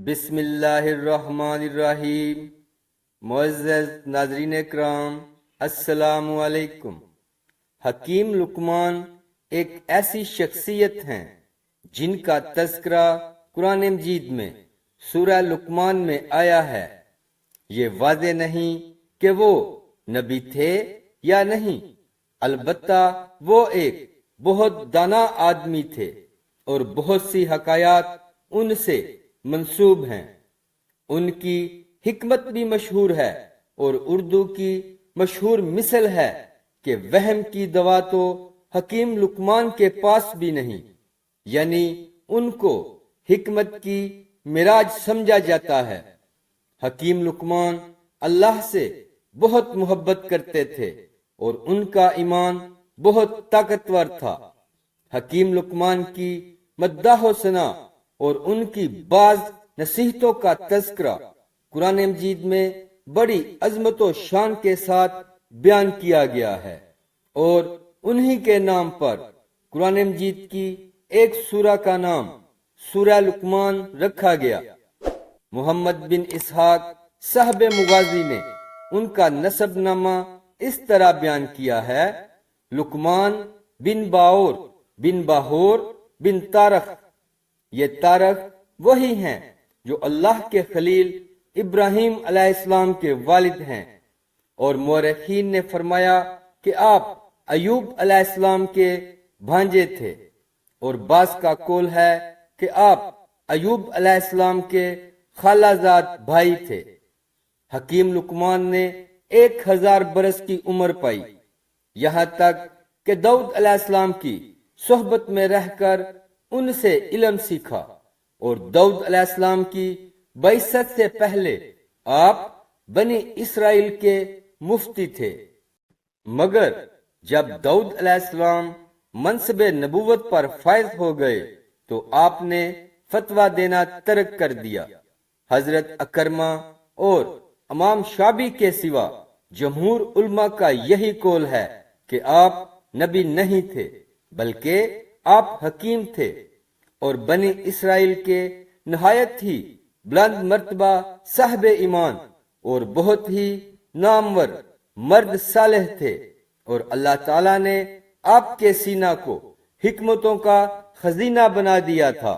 بسم اللہ الرحمن الرحیم۔ معزز ناظرین اکرام، السلام علیکم۔ حکیم لقمان ایک ایسی شخصیت ہیں جن کا تذکرہ قرآن مجید میں سورہ لقمان میں آیا ہے۔ یہ واضح نہیں کہ وہ نبی تھے یا نہیں، البتہ وہ ایک بہت دانا آدمی تھے اور بہت سی حکایات ان سے منسوب ہیں۔ ان کی حکمت بھی مشہور ہے اور اردو کی مشہور مثل ہے کہ وہم کی دوا تو حکیم لقمان کے پاس بھی نہیں، یعنی ان کو حکمت کی معراج سمجھا جاتا ہے۔ حکیم لقمان اللہ سے بہت محبت کرتے تھے اور ان کا ایمان بہت طاقتور تھا۔ حکیم لقمان کی مداح و ثنا اور ان کی بعض نصیحتوں کا تذکرہ قرآن مجید میں بڑی عظمت و شان کے ساتھ بیان کیا گیا ہے، اور انہی کے نام پر قرآن مجید کی ایک سورہ کا نام سورہ لقمان رکھا گیا۔ محمد بن اسحاق صاحب مغازی نے ان کا نسب نامہ اس طرح بیان کیا ہے: لقمان بن باور بن باہور بن تارخ۔ یہ تارخ وہی ہیں جو اللہ کے خلیل ابراہیم علیہ السلام کے والد ہیں، اور مورخین نے فرمایا کہ آپ ایوب علیہ السلام کے بھانجے تھے، اور بعض کا قول ہے کہ آپ ایوب علیہ السلام کے خالہ زاد بھائی تھے۔ حکیم لقمان نے 1000 برس کی عمر پائی، یہاں تک کہ داؤد علیہ السلام کی صحبت میں رہ کر ان سے علم سیکھا، اور داؤد علیہ السلام کی بعثت سے پہلے آپ بنی اسرائیل کے مفتی تھے۔ مگر جب داؤد علیہ السلام منصب نبوت پر فائز ہو گئے تو آپ نے فتویٰ دینا ترک کر دیا۔ حضرت اکرمہ اور امام شعبی کے سوا جمہور علماء کا یہی قول ہے کہ آپ نبی نہیں تھے، بلکہ آپ حکیم تھے، اور بنی اسرائیل کے نہایت ہی بلند مرتبہ صاحب ایمان اور بہت ہی نامور مرد صالح تھے، اور اللہ تعالیٰ نے آپ کے سینہ کو حکمتوں کا خزینہ بنا دیا تھا۔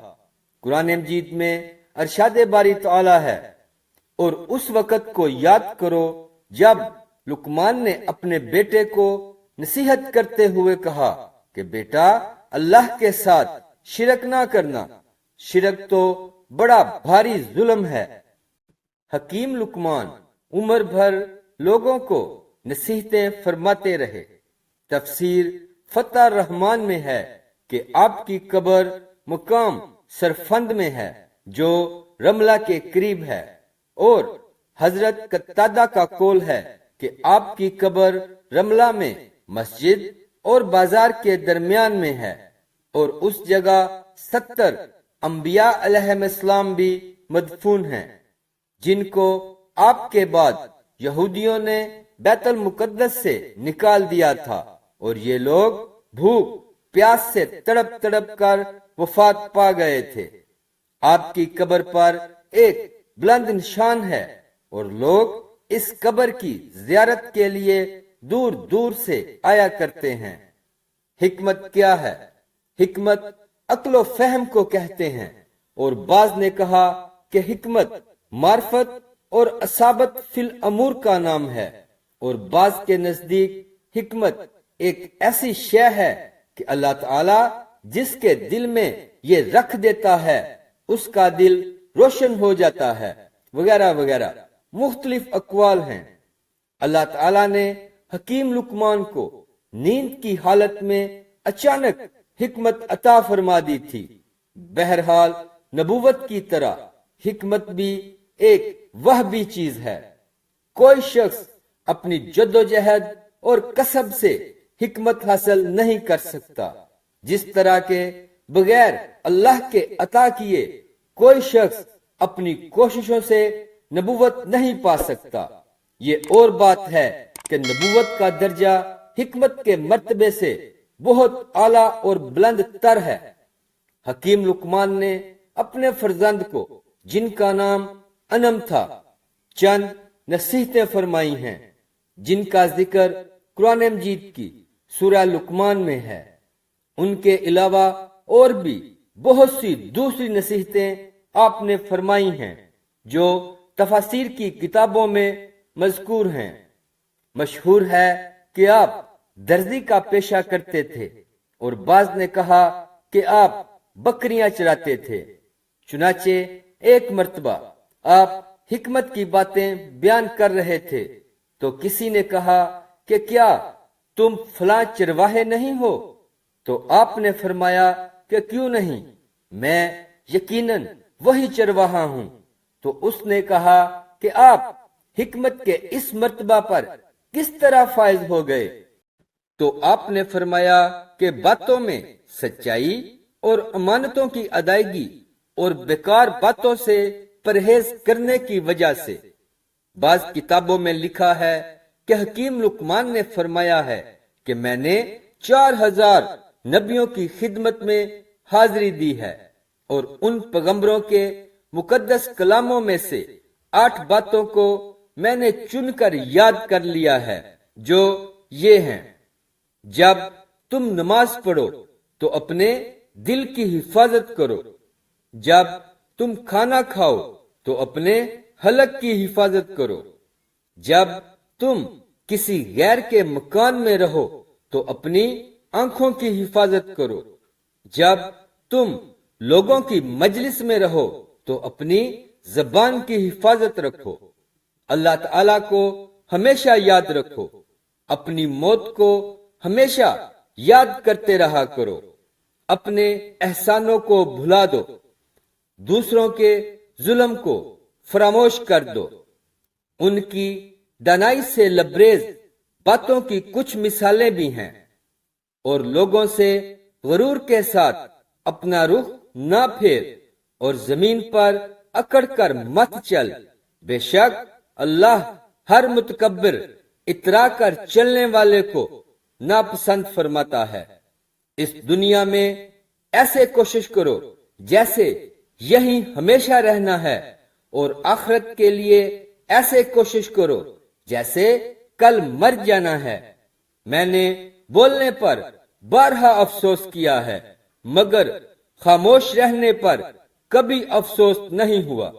قرآن مجید میں ارشاد باری تعالیٰ ہے: اور اس وقت کو یاد کرو جب لقمان نے اپنے بیٹے کو نصیحت کرتے ہوئے کہا کہ بیٹا، اللہ کے ساتھ شرک نہ کرنا، شرک تو بڑا بھاری ظلم ہے۔ حکیم لقمان عمر بھر لوگوں کو نصیحتیں فرماتے رہے۔ تفسیر فتح الرحمان میں ہے کہ آپ کی قبر مقام سرفند میں ہے جو رملہ کے قریب ہے، اور حضرت قتادہ کا قول ہے کہ آپ کی قبر رملہ میں مسجد اور بازار کے درمیان میں ہے، اور اس جگہ 70 انبیاء علیہم السلام بھی مدفون ہیں، جن کو آپ کے بعد یہودیوں نے بیت المقدس سے نکال دیا تھا، اور یہ لوگ بھوک پیاس سے تڑپ تڑپ کر وفات پا گئے تھے۔ آپ کی قبر پر ایک بلند نشان ہے، اور لوگ اس قبر کی زیارت کے لیے دور دور سے آیا کرتے ہیں۔ حکمت کیا ہے؟ حکمت عقل و فہم کو کہتے ہیں، اور بعض نے کہا کہ حکمت معرفت اور اصابت فی الامور کا نام ہے، اور بعض کے نزدیک حکمت ایک ایسی شے ہے کہ اللہ تعالی جس کے دل میں یہ رکھ دیتا ہے اس کا دل روشن ہو جاتا ہے، وغیرہ وغیرہ مختلف اقوال ہیں۔ اللہ تعالی نے حکیم لقمان کو نیند کی حالت میں اچانک حکمت عطا فرما دی تھی۔ بہرحال نبوت کی طرح حکمت بھی ایک وہبی چیز ہے۔ کوئی شخص اپنی جد و جہد اور کسب سے حکمت حاصل نہیں کر سکتا، جس طرح کے بغیر اللہ کے عطا کیے کوئی شخص اپنی کوششوں سے نبوت نہیں پا سکتا۔ یہ اور بات ہے کہ نبوت کا درجہ حکمت کے مرتبے سے بہت اعلیٰ اور بلند تر ہے۔ حکیم لقمان نے اپنے فرزند کو جن کا نام انم تھا، چند نصیحتیں فرمائی ہیں جن کا ذکر قرآن مجید کی سورہ لقمان میں ہے۔ ان کے علاوہ اور بھی بہت سی دوسری نصیحتیں آپ نے فرمائی ہیں جو تفاسیر کی کتابوں میں مذکور ہیں۔ مشہور ہے کہ آپ درزی کا پیشہ کرتے تھے، اور بعض نے کہا کہ آپ بکریاں چراتے تھے۔ چنانچہ ایک مرتبہ آپ حکمت کی باتیں بیان کر رہے تھے تو کسی نے کہا کہ کیا تم فلاں چرواہے نہیں ہو؟ تو آپ نے فرمایا کہ کیوں نہیں، میں یقیناً وہی چرواہا ہوں۔ تو اس نے کہا کہ آپ حکمت کے اس مرتبہ پر کس طرح فائز ہو گئے؟ تو آپ نے فرمایا کہ باتوں میں سچائی اور امانتوں کی ادائیگی اور بیکار باتوں سے پرہیز کرنے کی وجہ سے۔ بعض کتابوں میں لکھا ہے کہ حکیم لقمان نے فرمایا ہے کہ میں نے 4000 نبیوں کی خدمت میں حاضری دی ہے، اور ان پیغمبروں کے مقدس کلاموں میں سے 8 باتوں کو میں نے چن کر یاد کر لیا ہے، جو یہ ہیں: جب تم نماز پڑھو تو اپنے دل کی حفاظت کرو، جب تم کھانا کھاؤ تو اپنے حلق کی حفاظت کرو، جب تم کسی غیر کے مکان میں رہو تو اپنی آنکھوں کی حفاظت کرو، جب تم لوگوں کی مجلس میں رہو تو اپنی زبان کی حفاظت رکھو، اللہ تعالیٰ کو ہمیشہ یاد رکھو، اپنی موت کو ہمیشہ یاد کرتے رہا کرو، اپنے احسانوں کو بھلا دو، دوسروں کے ظلم کو فراموش کر دو۔ ان کی دانائی سے لبریز باتوں کی کچھ مثالیں بھی ہیں، اور لوگوں سے غرور کے ساتھ اپنا رخ نہ پھیر، اور زمین پر اکڑ کر مت چل، بے شک اللہ ہر متکبر اترا کر چلنے والے کو ناپسند فرماتا ہے۔ اس دنیا میں ایسے کوشش کرو جیسے یہی ہمیشہ رہنا ہے، اور آخرت کے لیے ایسے کوشش کرو جیسے کل مر جانا ہے۔ میں نے بولنے پر بارہا افسوس کیا ہے، مگر خاموش رہنے پر کبھی افسوس نہیں ہوا۔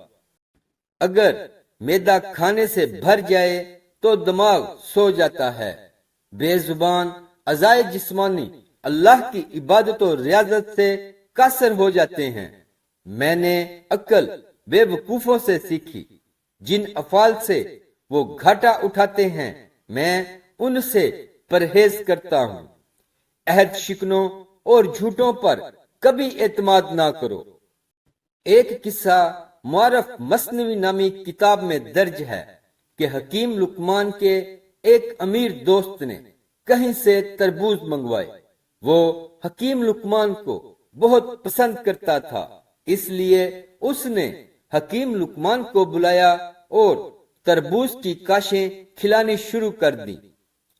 اگر معدہ کھانے سے بھر جائے تو دماغ سو جاتا ہے۔ بے زبان اعضائے جسمانی اللہ کی عبادت و ریاضت سے قاصر ہو جاتے ہیں۔ میں نے عقل بے وقوفوں سے سیکھی، جن افعال سے وہ گھاٹا اٹھاتے ہیں میں ان سے پرہیز کرتا ہوں۔ عہد شکنوں اور جھوٹوں پر کبھی اعتماد نہ کرو۔ ایک قصہ معرف مثنوی نامی کتاب میں درج ہے کہ حکیم لقمان کے ایک امیر دوست نے کہیں سے تربوز منگوائے۔ وہ حکیم لقمان کو بہت پسند کرتا تھا، اس لیے اس نے حکیم لقمان کو بلایا اور تربوز کی کاشیں کھلانی شروع کر دی۔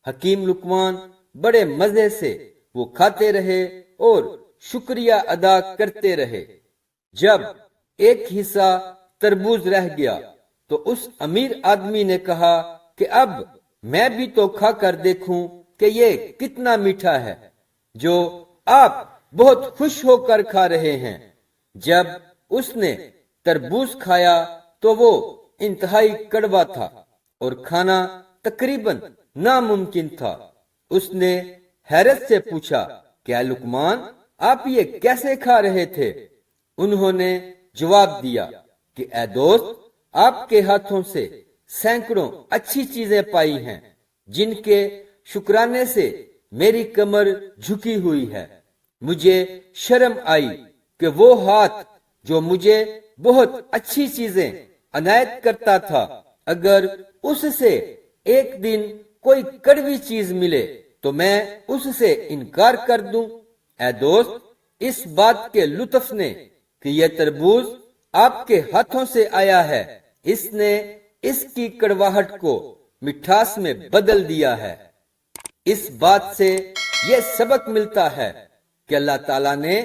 حکیم لقمان بڑے مزے سے وہ کھاتے رہے اور شکریہ ادا کرتے رہے۔ جب ایک حصہ تربوز رہ گیا تو اس امیر آدمی نے کہا کہ اب میں بھی تو کھا کر دیکھوں کہ یہ کتنا میٹھا ہے جو آپ بہت خوش ہو کر کھا رہے ہیں۔ جب اس نے تربوز کھایا تو وہ انتہائی کڑوا تھا اور کھانا تقریباً ناممکن تھا۔ اس نے حیرت سے پوچھا کہ اے لقمان، آپ یہ کیسے کھا رہے تھے؟ انہوں نے جواب دیا کہ اے دوست، آپ کے ہاتھوں سے سینکڑوں اچھی چیزیں پائی ہیں جن کے شکرانے سے میری کمر جھکی ہوئی ہے۔ مجھے شرم آئی کہ وہ ہاتھ جو مجھے بہت اچھی چیزیں عنایت کرتا تھا، اگر اس سے ایک دن کوئی کڑوی چیز ملے تو میں اس سے انکار کر دوں۔ اے دوست، اس بات کے لطف نے کہ یہ تربوز آپ کے ہاتھوں سے آیا ہے، اس نے اس کی کڑواہٹ کو مٹھاس میں بدل دیا ہے۔ اس بات سے یہ سبق ملتا ہے کہ اللہ تعالیٰ نے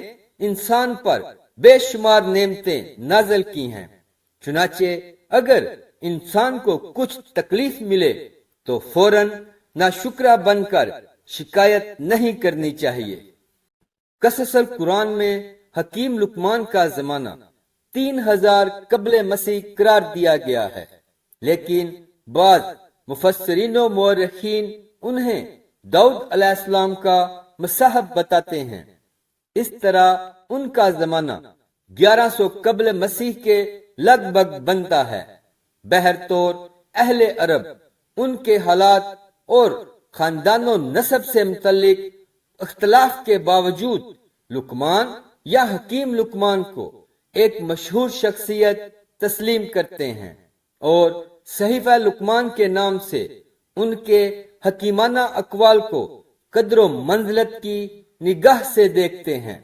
انسان پر بے شمار نعمتیں نازل کی ہیں، چنانچہ اگر انسان کو کچھ تکلیف ملے تو فوراً ناشکرہ بن کر شکایت نہیں کرنی چاہیے۔ قصص القرآن میں حکیم لقمان کا زمانہ 3000 قبل مسیح قرار دیا گیا ہے، لیکن بعض مفسرین و مورخین انہیں داؤد علیہ السلام کا مصاحب بتاتے ہیں۔ اس طرح ان کا زمانہ 1100 قبل مسیح کے لگ بھگ بنتا ہے۔ بہرطور اہل عرب ان کے حالات اور خاندان و نسب سے متعلق اختلاف کے باوجود لقمان یا حکیم لقمان کو ایک مشہور شخصیت تسلیم کرتے ہیں اور صحیفہ لقمان کے نام سے ان کے حکیمانہ اقوال کو قدر و منزلت کی نگاہ سے دیکھتے ہیں۔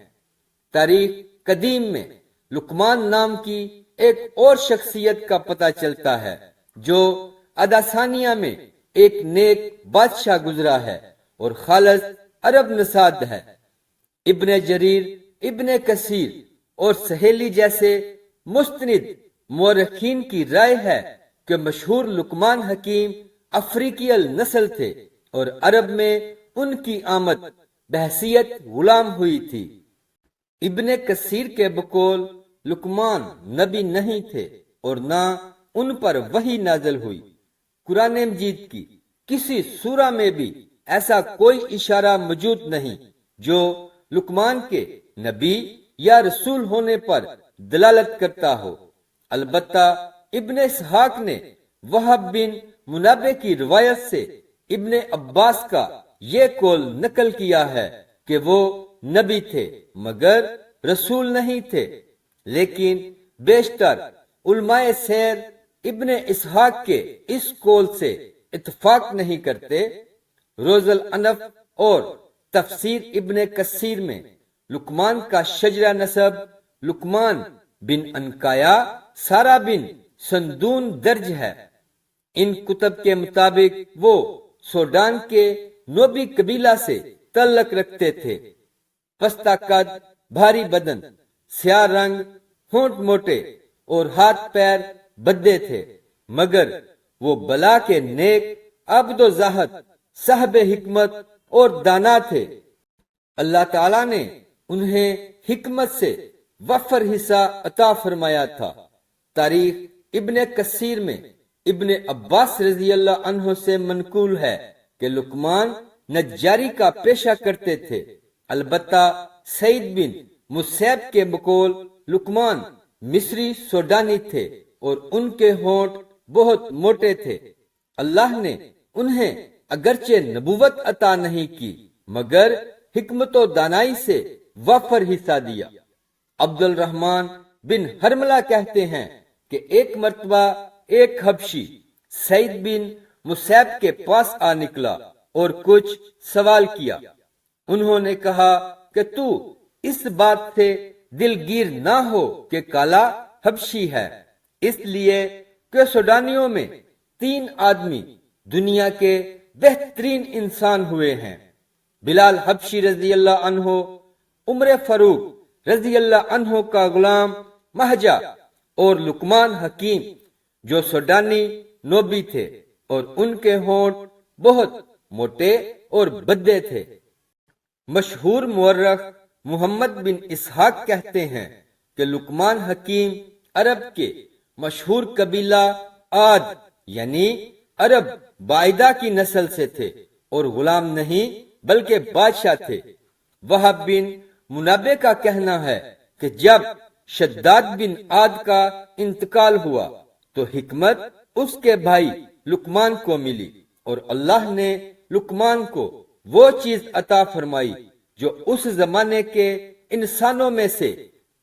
تاریخ قدیم میں لقمان نام کی ایک اور شخصیت کا پتہ چلتا ہے جو اداسانیہ میں ایک نیک بادشاہ گزرا ہے اور خالص عرب نژاد ہے۔ ابن جریر، ابن کثیر اور سہیلی جیسے مستند مورخین کی رائے ہے کہ مشہور لقمان حکیم افریقی النسل تھے اور عرب میں ان کی آمد بحیثیت غلام ہوئی تھی۔ ابن کثیر کے بقول لقمان نبی نہیں تھے اور نہ ان پر وحی نازل ہوئی۔ قرآن مجید کی کسی سورہ میں بھی ایسا کوئی اشارہ موجود نہیں جو لقمان کے نبی یا رسول ہونے پر دلالت کرتا ہو۔ البتہ ابن اسحاق نے وہب بن منبع کی روایت سے ابن عباس کا یہ قول نقل کیا ہے کہ وہ نبی تھے مگر رسول نہیں تھے، لیکن بیشتر علماء سیر ابن اسحاق کے اس قول سے اتفاق نہیں کرتے۔ روز الانف اور تفسیر ابن کثیر میں لقمان کا شجرہ نسب لقمان بن انکایا سارا بن سندون درج ہے۔ ان کتب کے مطابق وہ سوڈان کے نوبی قبیلہ سے تعلق رکھتے تھے۔ پستہ قد، بھاری بدن، سیاہ رنگ، ہونٹ موٹے اور ہاتھ پیر بدے تھے، مگر وہ بلا کے نیک، عبد و زاہد، صاحب حکمت اور دانا تھے۔ اللہ تعالیٰ نے انہیں حکمت سے وفر حصہ عطا فرمایا تھا۔ تاریخ ابن کثیر میں ابن عباس رضی اللہ عنہ سے منقول ہے کہ لقمان نجاری کا پیشہ کرتے تھے۔ البتہ سعید بن مسیب کے بقول لقمان مصری سوڈانی تھے اور ان کے ہونٹ بہت موٹے تھے۔ اللہ نے انہیں اگرچہ نبوت عطا نہیں کی مگر حکمت و دانائی سے وافر حصہ دیا۔ عبد الرحمن بن حرملہ کہتے ہیں کہ ایک مرتبہ ایک حبشی سعید بن مسیب کے پاس آ نکلا اور کچھ سوال کیا۔ انہوں نے کہا کہ تو اس بات سے دلگیر نہ ہو کہ کالا حبشی ہے، اس لیے کہ سوڈانیوں میں 3 آدمی دنیا کے بہترین انسان ہوئے ہیں، بلال حبشی رضی اللہ عنہ، عمر فاروق رضی اللہ عنہ کا غلام مہجہ اور لقمان حکیم جو سوڈانی نوبی تھے اور ان کے ہونٹ بہت موٹے اور بدے تھے۔ مشہور مورخ محمد بن اسحاق کہتے ہیں کہ لقمان حکیم عرب کے مشہور قبیلہ عاد یعنی عرب بائدہ کی نسل سے تھے اور غلام نہیں بلکہ بادشاہ تھے۔ وہب بن منبع کا کہنا ہے کہ جب شداد بن عاد کا انتقال ہوا تو حکمت اس کے بھائی لقمان کو ملی اور اللہ نے لقمان کو وہ چیز عطا فرمائی جو اس زمانے کے انسانوں میں سے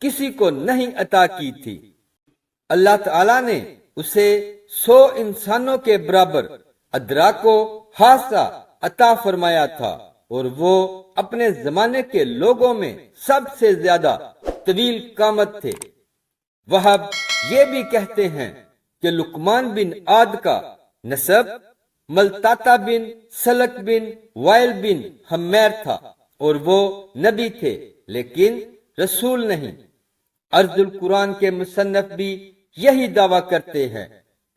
کسی کو نہیں عطا کی تھی۔ اللہ تعالی نے اسے 100 انسانوں کے برابر ادراک و حاسہ عطا فرمایا تھا اور وہ اپنے زمانے کے لوگوں میں سب سے زیادہ طویل قامت تھے۔ وہب یہ بھی کہتے ہیں کہ لقمان بن عاد کا نسب ملتاتا بن سلک بن وائل بن حمیر تھا اور وہ نبی تھے لیکن رسول نہیں۔ عرض القرآن کے مصنف بھی یہی دعویٰ کرتے ہیں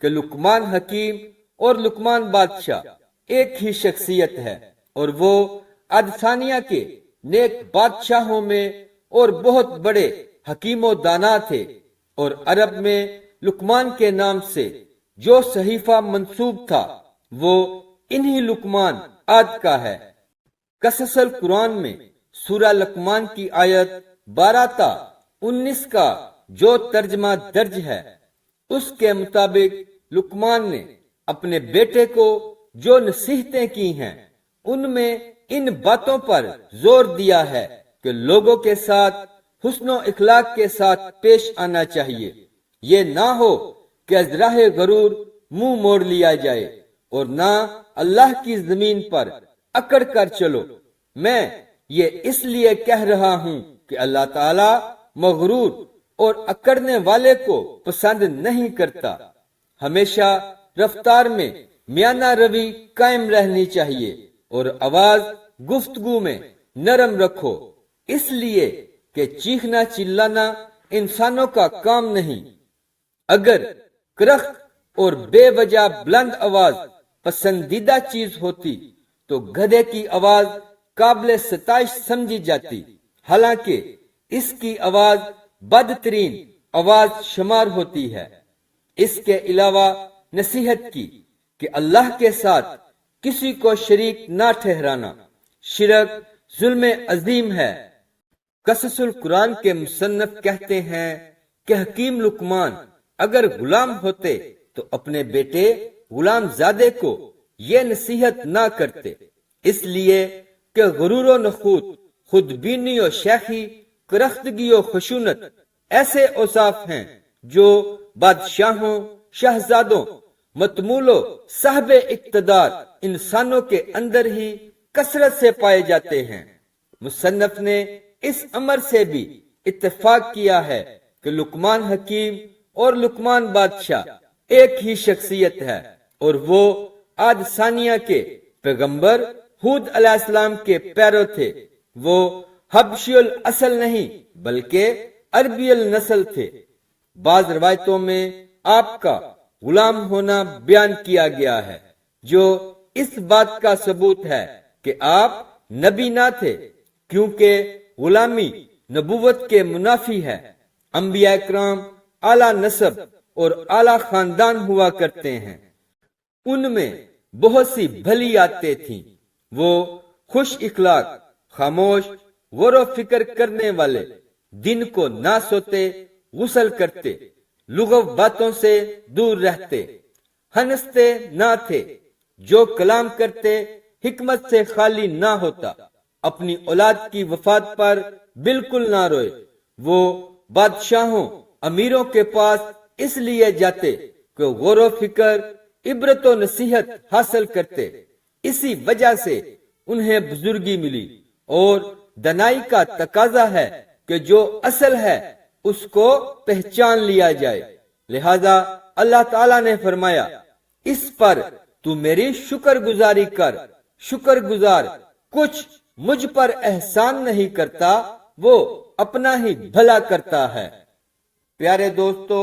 کہ لقمان حکیم اور لقمان بادشاہ ایک ہی شخصیت ہے، اور وہ عدسانیہ کے نیک بادشاہوں میں اور بہت بڑے حکیم و دانا تھے، اور عرب میں لقمان کے نام سے جو صحیفہ منسوب تھا وہ انہی لقمان عاد کا ہے۔ قصص القرآن میں سورہ لقمان کی آیت 12 تا 19 کا جو ترجمہ درج ہے، اس کے مطابق لقمان نے اپنے بیٹے کو جو نصیحتیں کی ہیں ان میں ان باتوں پر زور دیا ہے کہ لوگوں کے ساتھ حسن و اخلاق کے ساتھ پیش آنا چاہیے، یہ نہ ہو کہ از راہ غرور منہ موڑ لیا جائے، اور نہ اللہ کی زمین پر اکڑ کر چلو۔ میں یہ اس لیے کہہ رہا ہوں کہ اللہ تعالی مغرور اور اکڑنے والے کو پسند نہیں کرتا۔ ہمیشہ رفتار میں میانہ روی قائم رہنی چاہیے، اور آواز گفتگو میں نرم رکھو، اس لیے کہ چیخنا چلانا انسانوں کا کام نہیں۔ اگر کرخت اور بے وجہ بلند آواز پسندیدہ چیز ہوتی تو گدھے کی آواز قابل ستائش سمجھی جاتی، حالانکہ اس کی آواز بدترین آواز شمار ہوتی ہے۔ اس کے علاوہ نصیحت کی کہ اللہ کے ساتھ کسی کو شریک نہ ٹھہرانا، شرک ظلم عظیم ہے۔ قصص القرآن کے مصنف کہتے ہیں کہ حکیم لقمان اگر غلام ہوتے تو اپنے بیٹے غلام زادے کو یہ نصیحت نہ کرتے، اس لیے کہ غرور و نخوت، خود بینی و شیخی، کرختگی و خشونت ایسے اوصاف ہیں جو بادشاہوں، شہزادوں، متمول و صاحب اقتدار انسانوں کے اندر ہی کثرت سے پائے جاتے ہیں۔ مصنف نے اس امر سے بھی اتفاق کیا ہے کہ لقمان حکیم اور لقمان بادشاہ ایک ہی شخصیت ہے، اور وہ عاد ثانیہ کے پیغمبر ہود علیہ السلام کے پیرو تھے۔ وہ حبشی الاصل نہیں بلکہ عربی النسل تھے۔ بعض روایتوں میں آپ کا غلام ہونا بیان کیا گیا ہے، جو اس بات کا ثبوت ہے کہ آپ نبی نہ تھے، کیونکہ غلامی نبوت کے منافی ہے۔ انبیاء کرام اعلیٰ نسب اور اعلیٰ خاندان ہوا کرتے ہیں، ان میں بہت سی بھلی عادتیں تھیں۔ وہ خوش اخلاق، خاموش، غور و فکر کرنے والے، دن کو نہ سوتے، غسل کرتے، لغو باتوں سے دور رہتے، ہنستے نہ تھے، جو کلام کرتے حکمت سے خالی نہ ہوتا، اپنی اولاد کی وفات پر بالکل نہ روئے۔ وہ بادشاہوں، امیروں کے پاس اس لیے جاتے کہ غور و فکر، عبرت و نصیحت حاصل کرتے، اسی وجہ سے انہیں بزرگی ملی، اور دنائی کا تقاضا ہے کہ جو اصل ہے اس کو پہچان لیا جائے۔ لہذا اللہ تعالیٰ نے فرمایا، اس پر تو میری شکر گزاری کر، شکر گزار کچھ مجھ پر احسان نہیں کرتا، وہ اپنا ہی بھلا کرتا ہے۔ پیارے دوستو،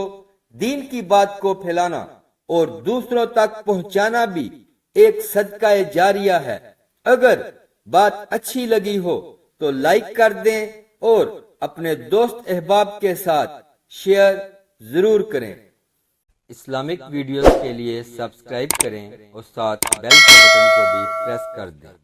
دین کی بات کو پھیلانا اور دوسروں تک پہنچانا بھی ایک صدقہ جاریہ ہے۔ اگر بات اچھی لگی ہو تو لائک کر دیں اور اپنے دوست احباب کے ساتھ شیئر ضرور کریں۔ اسلامک ویڈیوز کے لیے سبسکرائب کریں اور ساتھ بیل کے بٹن کو بھی پریس کر دیں۔